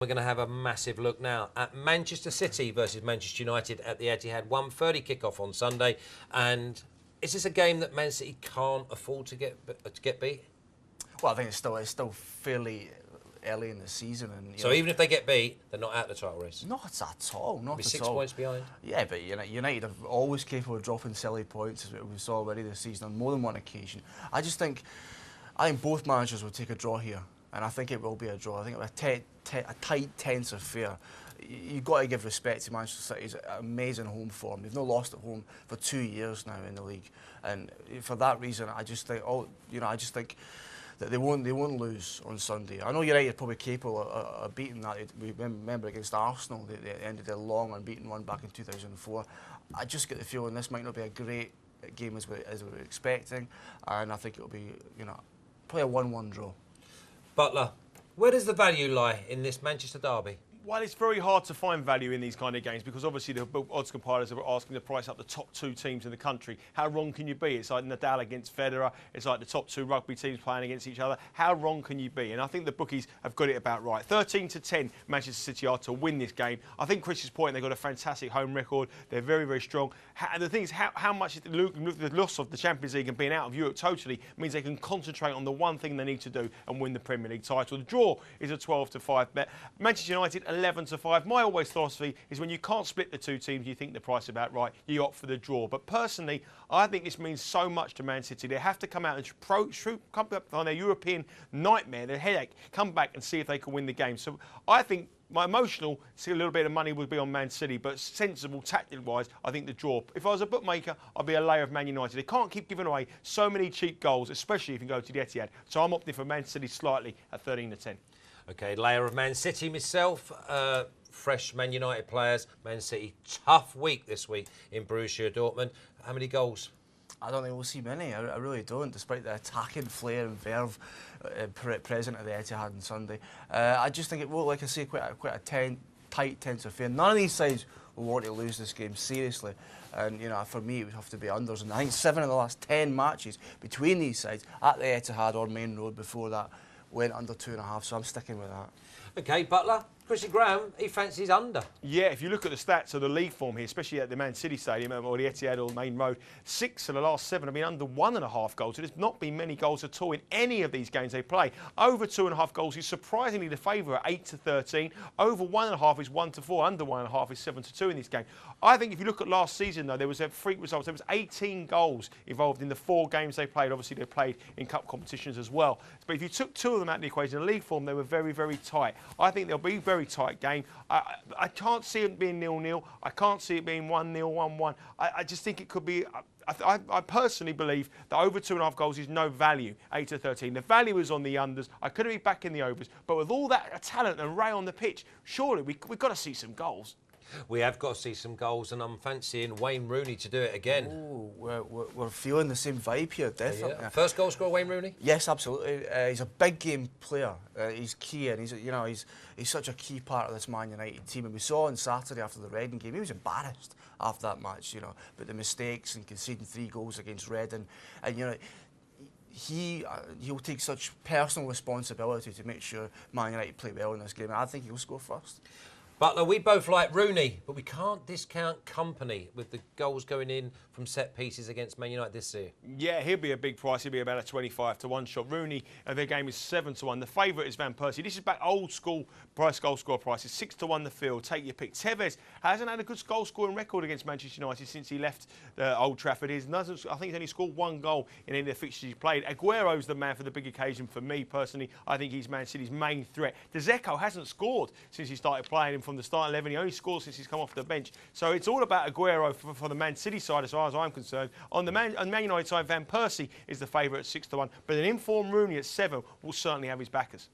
We're going to have a massive look now at Manchester City versus Manchester United at the Etihad. 1:30 kickoff on Sunday. And is this a game that Man City can't afford to get beat? Well, I think it's still fairly early in the season, and so even if they get beat, they're not out of the title race. Not at all. Not at all. 6 points behind. Yeah, but United are always capable of dropping silly points, as we saw already this season on more than one occasion. I think both managers will take a draw here, and I think it will be a draw. I think it'll be a tight, tense affair. You've got to give respect to Manchester City's amazing home form. They've not lost at home for 2 years now in the league, and for that reason, I just think that they won't lose on Sunday. I know United are probably capable of beating that. We remember against Arsenal, they ended their long unbeaten run back in 2004. I just get the feeling this might not be a great game as we were expecting, and I think it'll be probably a 1-1 draw. Butler, where does the value lie in this Manchester derby? Well, it's very hard to find value in these kind of games because obviously the odds compilers are asking to price up the top 2 teams in the country. How wrong can you be? It's like Nadal against Federer. It's like the top 2 rugby teams playing against each other. How wrong can you be? And I think the bookies have got it about right. 13-10 Manchester City are to win this game. I think Chris's point, they've got a fantastic home record. They're very, very strong. And the thing is, how much the loss of the Champions League and being out of Europe totally means they can concentrate on the one thing they need to do and win the Premier League title. The draw is a 12-5 bet. Manchester United 11-5. My always philosophy is when you can't split the 2 teams, you think the price about right, you opt for the draw. But personally, I think this means so much to Man City. They have to come out and come up on their European nightmare, their headache, come back and see if they can win the game. So I think my emotional, see a little bit of money would be on Man City, but sensible, tactical-wise, I think the draw. If I was a bookmaker, I'd be a layer of Man United. They can't keep giving away so many cheap goals, especially if you go to the Etihad. So I'm opting for Man City slightly at 13-10. OK, layer of Man City myself. Fresh Man United players. Man City, tough week this week in Borussia Dortmund. How many goals? I don't think we'll see many. I really don't, despite the attacking flair and verve present at the Etihad on Sunday. I just think it will, like I say, quite a tight, tense affair. None of these sides will want to lose this game seriously. And, for me, it would have to be unders. And I think 7 of the last 10 matches between these sides at the Etihad or Main Road before that went under 2.5, so I'm sticking with that. OK, Butler. Chrissy Graham, he fancies under. Yeah, if you look at the stats of the league form here, especially at the Man City Stadium or the Etihad or Main Road, 6 of the last 7 have been under 1.5 goals. So there's not been many goals at all in any of these games they play. Over 2.5 goals is surprisingly the favourite at 8-13. Over 1.5 is 1-4. Under 1.5 is 7-2 in this game. I think if you look at last season, though, there was a freak result. There was 18 goals involved in the 4 games they played. Obviously, they played in cup competitions as well. But if you took 2 of them out of the equation, in league form, they were very, very tight. I think they'll be very tight game. I can't see it being 0-0. I can't see it being 1-0, 1-1. I just think it could be... I personally believe that over 2.5 goals is no value, 8-13. The value is on the unders. I could be back in the overs. But with all that talent and array on the pitch, surely we've got to see some goals. We have got to see some goals, and I'm fancying Wayne Rooney to do it again. Oh, we're feeling the same vibe here, definitely. Yeah. First goal scorer, Wayne Rooney? Yes, absolutely. He's a big game player. He's key, and he's such a key part of this Man United team. And we saw on Saturday after the Reading game, he was embarrassed after that match, but the mistakes and conceding 3 goals against Reading, and he'll take such personal responsibility to make sure Man United play well in this game. And I think he'll score first. Butler, we both like Rooney, but we can't discount Company with the goals going in from set pieces against Man United this year. Yeah, he'll be a big price. He'll be about a 25-1 shot. Rooney, their game is 7-1. The favourite is Van Persie. This is back old school goal scorer prices. 6-1 the field. Take your pick. Tevez hasn't had a good goal scoring record against Manchester United since he left Old Trafford. I think he's only scored 1 goal in any of the fixtures he's played. Aguero's the man for the big occasion for me personally. I think he's Man City's main threat. Dzeko hasn't scored since he started playing him from the start 11. He only scored since he's come off the bench. So it's all about Aguero for the Man City side as far as I'm concerned. On the Man United side, Van Persie is the favourite at 6-1. But an informed Rooney at 7 will certainly have his backers.